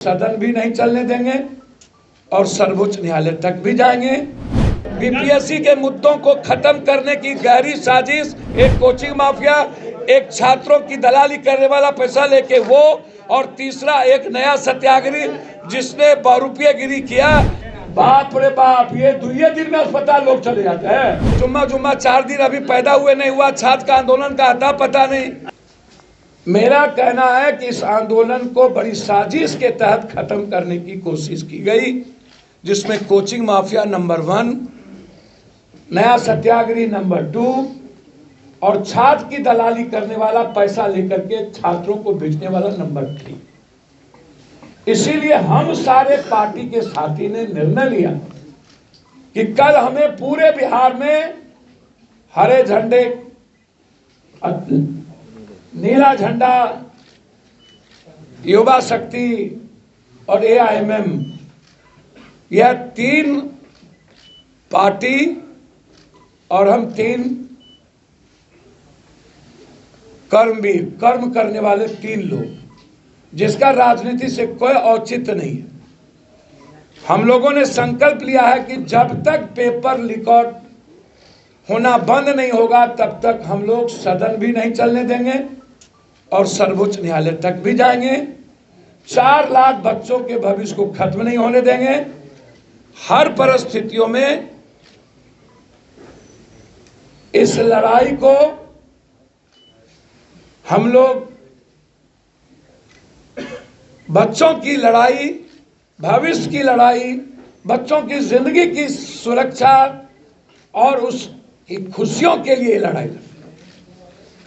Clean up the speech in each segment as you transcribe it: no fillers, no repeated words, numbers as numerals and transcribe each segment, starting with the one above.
सदन भी नहीं चलने देंगे और सर्वोच्च न्यायालय तक भी जाएंगे। बीपीएससी के मुद्दों को खत्म करने की गहरी साजिश, एक कोचिंग माफिया, एक छात्रों की दलाली करने वाला पैसा लेके वो, और तीसरा एक नया सत्याग्रही जिसने बहुरूपयेगिरी किया। बाप रे बाप, ये दुनिया दिन में अस्पताल लोग चले जाते हैं। जुम्मा 4 दिन अभी पैदा हुए नहीं हुआ, छात्र का आंदोलन का अता पता नहीं। मेरा कहना है कि इस आंदोलन को बड़ी साजिश के तहत खत्म करने की कोशिश की गई, जिसमें कोचिंग माफिया नंबर 1, नया सत्याग्रही नंबर 2 और छात्र की दलाली करने वाला, पैसा लेकर के छात्रों को भेजने वाला नंबर 3। इसीलिए हम सारे पार्टी के साथी ने निर्णय लिया कि कल हमें पूरे बिहार में हरे झंडे, नीला झंडा, युवा शक्ति और AIMM, यह 3 पार्टी और हम 3 कर्मवीर, कर्म करने वाले 3 लोग, जिसका राजनीति से कोई औचित्य नहीं है। हम लोगों ने संकल्प लिया है कि जब तक पेपर रिकॉर्ड होना बंद नहीं होगा तब तक हम लोग सदन भी नहीं चलने देंगे और सर्वोच्च न्यायालय तक भी जाएंगे। 4 लाख बच्चों के भविष्य को खत्म नहीं होने देंगे। हर परिस्थितियों में इस लड़ाई को हम लोग, बच्चों की लड़ाई, भविष्य की लड़ाई, बच्चों की जिंदगी की सुरक्षा और उसकी खुशियों के लिए लड़ाई।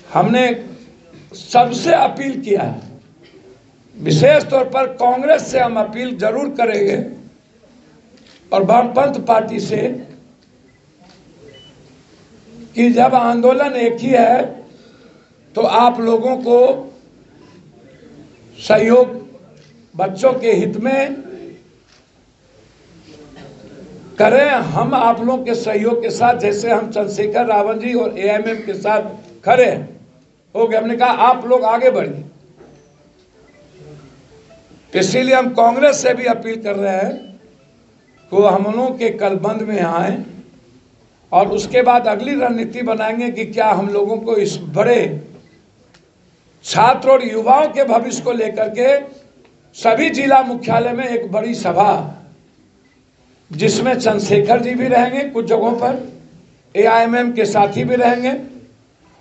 हमने सबसे अपील किया है, विशेष तौर पर कांग्रेस से हम अपील जरूर करेंगे और वामपंथ पार्टी से, कि जब आंदोलन एक ही है तो आप लोगों को सहयोग बच्चों के हित में करें। हम आप लोगों के सहयोग के साथ, जैसे हम चंद्रशेखर रावण जी और AIMM के साथ खड़े हो गए, हमने कहा आप लोग आगे बढ़िए। इसीलिए हम कांग्रेस से भी अपील कर रहे हैं कि वो हम लोगों के कल बंद में आए और उसके बाद अगली रणनीति बनाएंगे कि क्या हम लोगों को इस बड़े छात्र और युवाओं के भविष्य को लेकर के सभी जिला मुख्यालय में एक बड़ी सभा, जिसमें चंद्रशेखर जी भी रहेंगे, कुछ जगहों पर AIMM के साथी भी रहेंगे,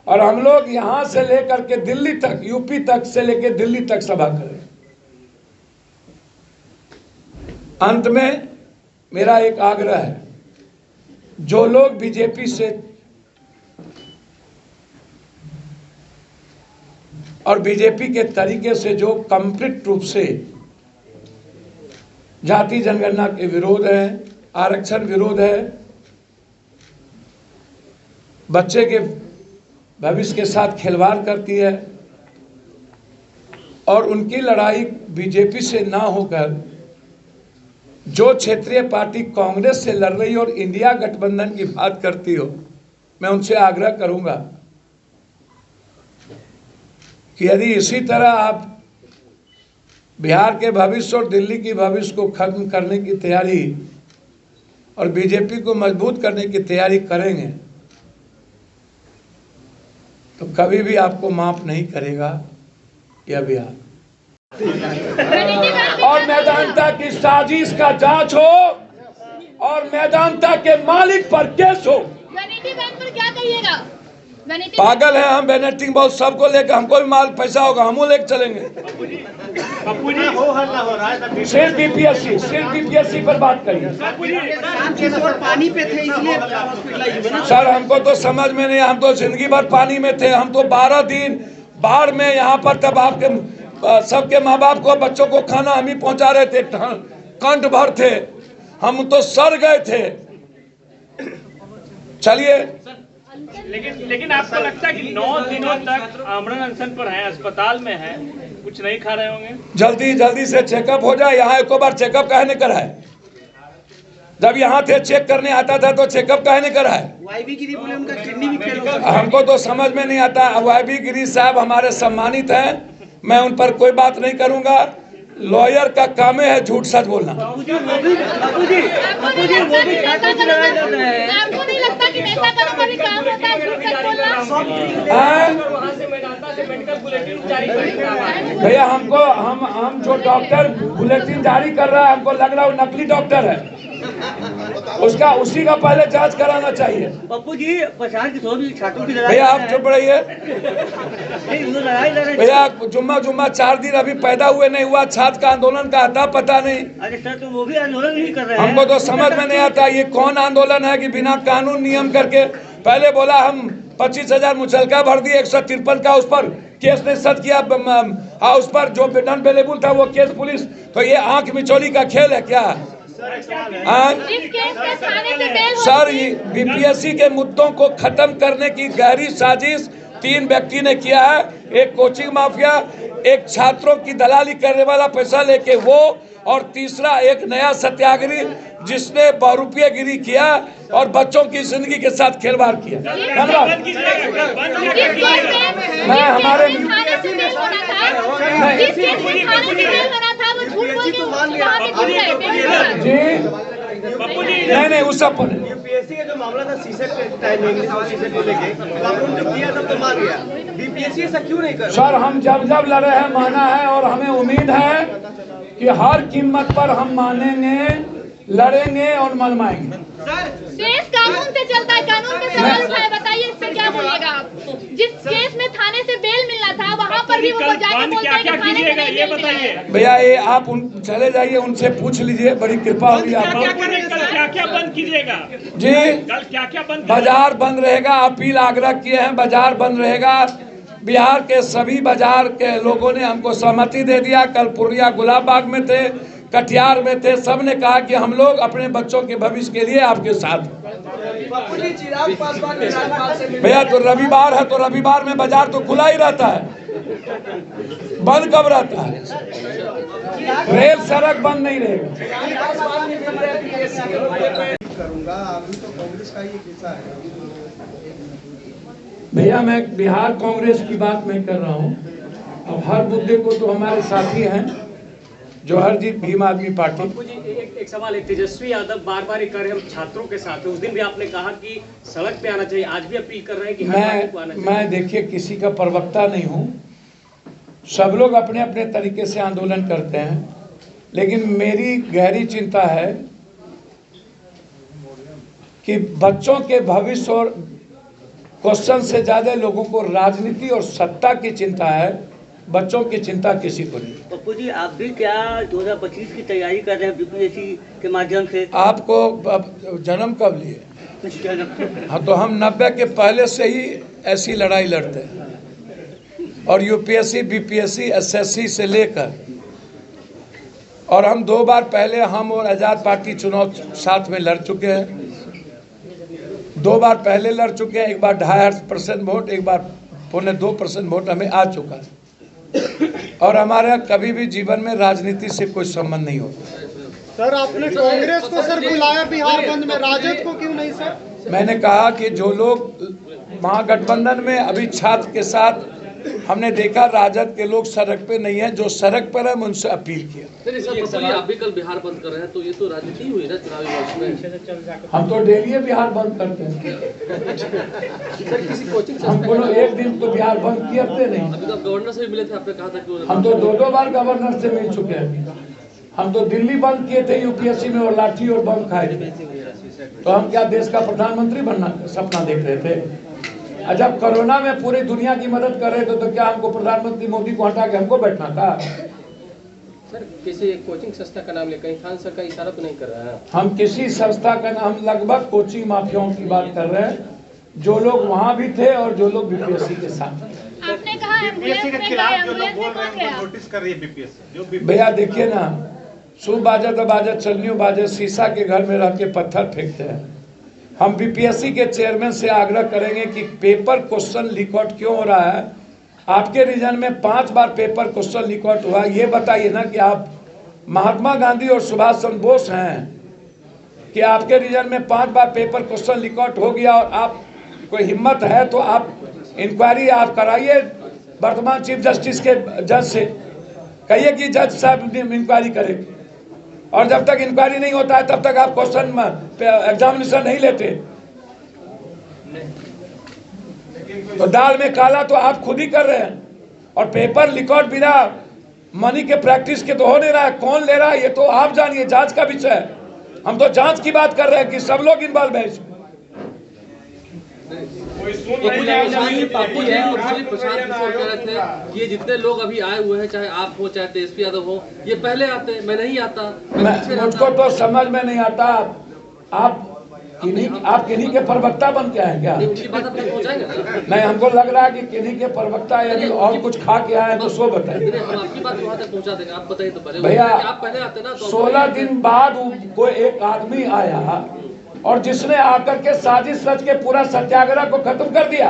और हम लोग यहां से लेकर के दिल्ली तक, यूपी तक से लेकर दिल्ली तक सभा करें। अंत में मेरा एक आग्रह है, जो लोग बीजेपी से और बीजेपी के तरीके से जो कंप्लीट रूप से जाति जनगणना के विरोध है, आरक्षण विरोध है, बच्चे के भविष्य के साथ खिलवाड़ करती है, और उनकी लड़ाई बीजेपी से ना होकर जो क्षेत्रीय पार्टी कांग्रेस से लड़ रही और इंडिया गठबंधन की बात करती हो, मैं उनसे आग्रह करूंगा कि यदि इसी तरह आप बिहार के भविष्य और दिल्ली की भविष्य को खत्म करने की तैयारी और बीजेपी को मजबूत करने की तैयारी करेंगे तो कभी भी आपको माफ नहीं करेगा यह बिहार। और मैदानता की साजिश का जांच हो और मैदानता के मालिक पर केस हो। वैनिटी बैंक पर क्या कहिएगा? पागल है हम, वैनिटी बहुत सबको लेकर, हमको भी माल पैसा होगा, हम लेकर चलेंगे। सिर्फ बीपीएससी पर बात करिए। पानी पे थे इसलिए सर, हमको तो समझ में नहीं, हम तो जिंदगी भर पानी में थे। हम तो 12 दिन बाढ़ में यहाँ पर, तब आपके सबके माँ बाप को, बच्चों को खाना हम ही पहुंचा रहे थे, कंठ भर थे, हम तो सड़ गए थे। चलिए, लेकिन आपको लगता है कि 9 दिनों तक आमरण अनशन पर हैं, अस्पताल में हैं, कुछ नहीं खा रहे होंगे? जल्दी से चेकअप हो जाए। यहाँ एक बार चेकअप काहे नहीं कराए? जब यहाँ थे चेक करने आता था तो चेकअप काहे नहीं कराए? वाईबी गिरी बोले उनका किडनी भी फेल हो गया। हमको तो समझ में नहीं आता। वाईबी गिरी साहब हमारे सम्मानित हैं, मैं उन पर कोई बात नहीं करूंगा। लॉयर का काम है झूठ सच बोलना। आपको नहीं लगता कि नेता का तो कभी काम होता है झूठ सच बोलना? भैया हमको हम जो डॉक्टर बुलेटिन जारी कर रहा है हमको लग रहा है वो नकली डॉक्टर है, उसी का पहले जांच कराना चाहिए। पप्पू जी प्रशांत किशोर भी छात्रों की भैया आप चुप रहिए लड़ाई भैया। जुम्मा 4 दिन अभी पैदा हुए नहीं हुआ, छात्र का आंदोलन का आता पता नहीं। अरे सर तो वो भी आंदोलन नहीं कर रहे हैं। हमको तो समझ में नहीं आता ये कौन आंदोलन है कि बिना कानून नियम करके। पहले बोला हम 25,000 मुचलका भर दिए, 153 का उस पर केस ने सद किया, उस पर जो नॉन अवेलेबल था वो केस पुलिस। तो ये आंख मिचौली का खेल है क्या? सर बीपीएससी के मुद्दों को खत्म करने की गहरी साजिश 3 व्यक्ति ने किया है। एक कोचिंग माफिया, एक छात्रों की दलाली करने वाला पैसा लेके वो, और तीसरा एक नया सत्याग्रही जिसने बहुरूपियागिरी किया और बच्चों की जिंदगी के साथ खिलवाड़ किया। मैं हमारे नहीं उस सब यूपीएससी का जो मामला था सीसेट के टाइम इंग्लिश और सीसेट को लेके तो आपने जो किया तब तो मान गया, बीपीएससी ऐसा क्यों नहीं कर? सर हम जब लड़े हैं माना है, और हमें उम्मीद है कि हर कीमत पर हम मानेंगे, लड़ेंगे और मनमाएंगे। केस कानून से चलता है, कानून पे सवाल उठाए, बताइए इस पे क्या बोलिएगा आप? जिस केस में थाने से बेल मिलना था वहाँ पर भी वो जाके बोलते हैं कि थाने से नहीं बेल मिला है। भैया ये आप चले जाइए, उनसे पूछ लीजिए, बड़ी कृपा होगी आपको। क्या बंद कीजिएगा जी? कल क्या बंद? बाजार बंद रहेगा, अपील आग्रह किए हैं, बाजार बंद रहेगा। बिहार के सभी बाजार के लोगों ने हमको सहमति दे दिया। कल पूर्णिया गुलाब बाग में थे, कटिहार में थे, सब ने कहा कि हम लोग अपने बच्चों के भविष्य के लिए आपके साथ। भैया तो रविवार है, तो रविवार में बाजार तो खुला ही रहता है, बंद कब रहता है? रेल सड़क बंद नहीं रहेगा। करूंगा अभी तो कांग्रेस का ये हिस्सा है। भैया मैं बिहार कांग्रेस की बात नहीं कर रहा हूँ। अब हर मुद्दे को तो हमारे साथी हैं जौहर जी, भीम आदमी पार्टी। एक सवाल, एक तेजस्वी यादव बार बार कर रहे हम छात्रों के साथ है, उस दिन भी आपने कहा कि सड़क पे आना चाहिए, आज भी अपील कर रहे हैं कि हर पार्टी को आना चाहिए। मैं देखिए किसी का प्रवक्ता नहीं हूँ, सब लोग अपने अपने तरीके से आंदोलन करते हैं, लेकिन मेरी गहरी चिंता है कि बच्चों के भविष्य और क्वेश्चन से ज्यादा लोगों को राजनीति और सत्ता की चिंता है, बच्चों की चिंता किसी को नहीं। पप्पू जी आप भी क्या 2025 की तैयारी कर रहे हैं बीपीएससी के माध्यम से? आपको जन्म कब लिए? हाँ तो हम 90 के पहले से ही ऐसी लड़ाई लड़ते हैं, और यूपीएससी बीपीएससी एसएससी से लेकर, और हम 2 बार पहले हम और आज़ाद पार्टी चुनाव साथ में लड़ चुके हैं। 2 बार पहले लड़ चुके हैं, एक बार 2.5% वोट, एक बार 2.25% वोट हमें आ चुका है। और हमारा कभी भी जीवन में राजनीति से कोई संबंध नहीं होता। सर आपने कांग्रेस को सर बुलाया बिहार बंद में, राजद को क्यों नहीं सर? मैंने कहा कि जो लोग महागठबंधन में अभी छात्र के साथ, हमने देखा राजद के लोग सड़क पे नहीं है, जो सड़क पर है उनसे अपील किया। आप भी कल बिहार बंद कर रहे हैं, तो ये तो राजनीति हुई ना चुनावी वर्ष में। हम तो डेली बिहार बंद करते हैं। सर किसी कोचिंग हम कोनो एक दिन तो बिहार बंद करते नहीं। अभी तो गवर्नर से भी मिले थे, आपने कहा था कि हम तो 2 बार गवर्नर से मिल चुके हैं। हम तो दिल्ली बंद किए थे यूपीएससी में, और लाठी और बम खाए थे। तो हम क्या देश का प्रधानमंत्री बनना सपना देख रहे थे? जब कोरोना में पूरी दुनिया की मदद कर रहे थे तो क्या हमको प्रधानमंत्री मोदी को हटा के हमको बैठना था? सर किसी एक कोचिंग संस्था का नाम ले, कहीं खान सर का इशारा तो नहीं कर रहा है? हम किसी संस्था का नाम, लगभग कोचिंग माफियाओं की बात कर रहे हैं, जो लोग वहाँ भी थे और जो लोग बीपीएससी के साथ। आपने कहा बीपीएससी के खिलाफ जो लोग बोल रहे हैं उनको नोटिस कर रही है बीपीएससी। भैया देखिए ना, सुबह बाजत बाजत चलनियों बाजत, शीशा के घर में रह के पत्थर फेंकते हैं। हम बीपीएससी के चेयरमैन से आग्रह करेंगे कि पेपर क्वेश्चन लीक आउट क्यों हो रहा है? आपके रीजन में 5 बार पेपर क्वेश्चन लीक आउट हुआ, ये बताइए ना कि आप महात्मा गांधी और सुभाष चंद्र बोस हैं कि आपके रीजन में 5 बार पेपर क्वेश्चन लीक आउट हो गया, और आप कोई हिम्मत है तो आप इंक्वायरी आप कराइए वर्तमान चीफ जस्टिस के जज से, कहिए कि जज साहब इंक्वायरी करें, और जब तक इंक्वायरी नहीं होता है तब तक आप क्वेश्चन एग्जामिनेशन नहीं लेते। तो दाल में काला तो आप खुद ही कर रहे हैं, और पेपर रिकॉर्ड बिना मनी के प्रैक्टिस के तो हो नहीं रहा है। कौन ले रहा है ये तो आप जानिए, जांच का विषय है। हम तो जांच की बात कर रहे हैं कि सब लोग इन्वॉल्व है इसमें। ये जितने लोग अभी आए हुए हैं, चाहे आप हो चाहे तेजस्वी यादव हो, ये पहले आते, मैं नहीं आता, मुझको तो समझ में नहीं आता। आप किन्हीं के प्रवक्ता बन के आए क्या? नहीं, हमको लग रहा है कि किन्हीं के प्रवक्ता, यदि और कुछ खा के आए तो सो बताइए। हम आपकी बात वहाँ तक पहुँचा देंगे, आप बताइए तो पहले। भैया आप पहले आते ना, 16 दिन बाद कोई एक आदमी आया और जिसने आकर के साजिश रच के पूरा सत्याग्रह को खत्म कर दिया।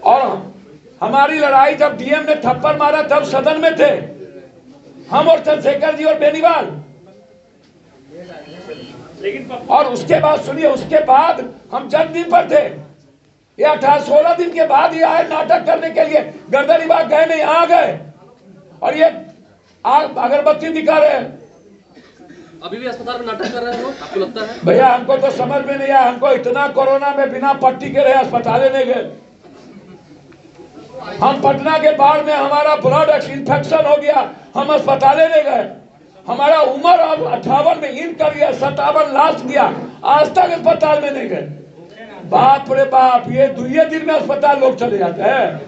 और हमारी लड़ाई जब डीएम ने थप्पड़ मारा तब सदन में थे हम और चंद्रशेखर जी और बेनीवाल। और उसके बाद सुनिए, उसके बाद हम जन्मदिन पर थे। ये 18-16 दिन के बाद ये आए नाटक करने के लिए। गर्दनीबाग गए नहीं, आ गए और ये अगरबत्ती दिखा रहे हैं। अभी भी अस्पताल में नाटक कर रहे हैं लोग, आपको लगता है? भैया हमको तो समझ में नहीं आया। हमको इतना कोरोना में बिना पट्टी के रहे अस्पताल नहीं गए। हम पटना के बाढ़ में हमारा ब्लड इन्फेक्शन हो गया, हम अस्पताल नहीं गए। हमारा उम्र अब 58 में इन कर गया, 57 लास्ट दिया, आज तक अस्पताल में नहीं गए। बाप रे बाप, ये 2 दिन में अस्पताल लोग चले जाते हैं।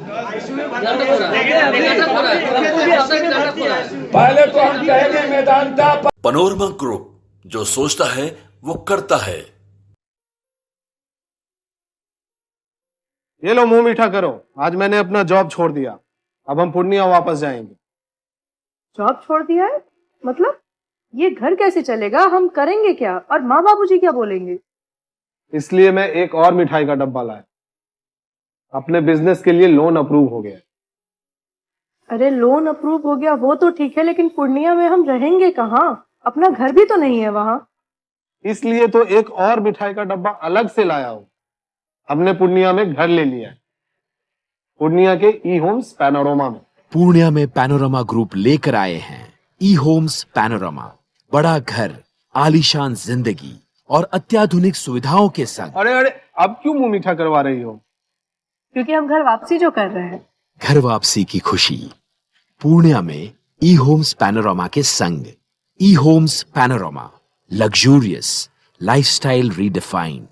पहले तो हम कहेंगे मैदानता। पैनोरमा ग्रुप, जो सोचता है वो करता है। ये लो मुंह मीठा करो, आज मैंने अपना जॉब छोड़ दिया, अब हम पूर्णिया वापस जाएंगे। जॉब छोड़ दिया है? मतलब ये घर कैसे चलेगा, हम करेंगे क्या, और माँ बाबूजी क्या बोलेंगे? इसलिए मैं एक और मिठाई का डब्बा लाया। अपने बिजनेस के लिए लोन अप्रूव हो गया। अरे लोन अप्रूव हो गया वो तो ठीक है, लेकिन पूर्णिया में हम रहेंगे कहाँ? अपना घर भी तो नहीं है वहाँ। इसलिए तो एक और मिठाई का डब्बा अलग से लाया हूँ। हमने पूर्णिया में घर ले लिया है, पूर्णिया के ई होम्स पैनोरमा में। पूर्णिया में पैनोरमा ग्रुप लेकर आए हैं ई होम्स पैनोरमा। बड़ा घर, आलीशान जिंदगी और अत्याधुनिक सुविधाओं के संग। अरे अरे, अब क्यों मुंह मीठा करवा रही हो? क्योंकि हम घर वापसी जो कर रहे हैं। घर वापसी की खुशी पूर्णिया में ई होम्स पैनोरमा के संग। E homes panorama, luxurious lifestyle redefined.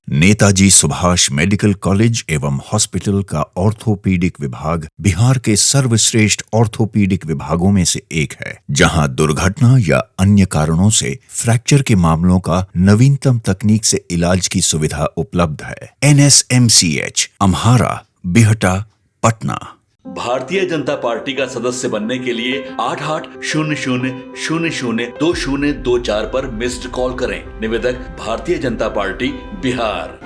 Netaji Subhash medical college एवं हॉस्पिटल का ऑर्थोपीडिक विभाग बिहार के सर्वश्रेष्ठ ऑर्थोपीडिक विभागों में से एक है, जहां दुर्घटना या अन्य कारणों से फ्रैक्चर के मामलों का नवीनतम तकनीक से इलाज की सुविधा उपलब्ध है। NSMCH, अम्हारा, बिहटा, पटना। भारतीय जनता पार्टी का सदस्य बनने के लिए 8800002024 पर मिस्ड कॉल करें। निवेदक भारतीय जनता पार्टी बिहार।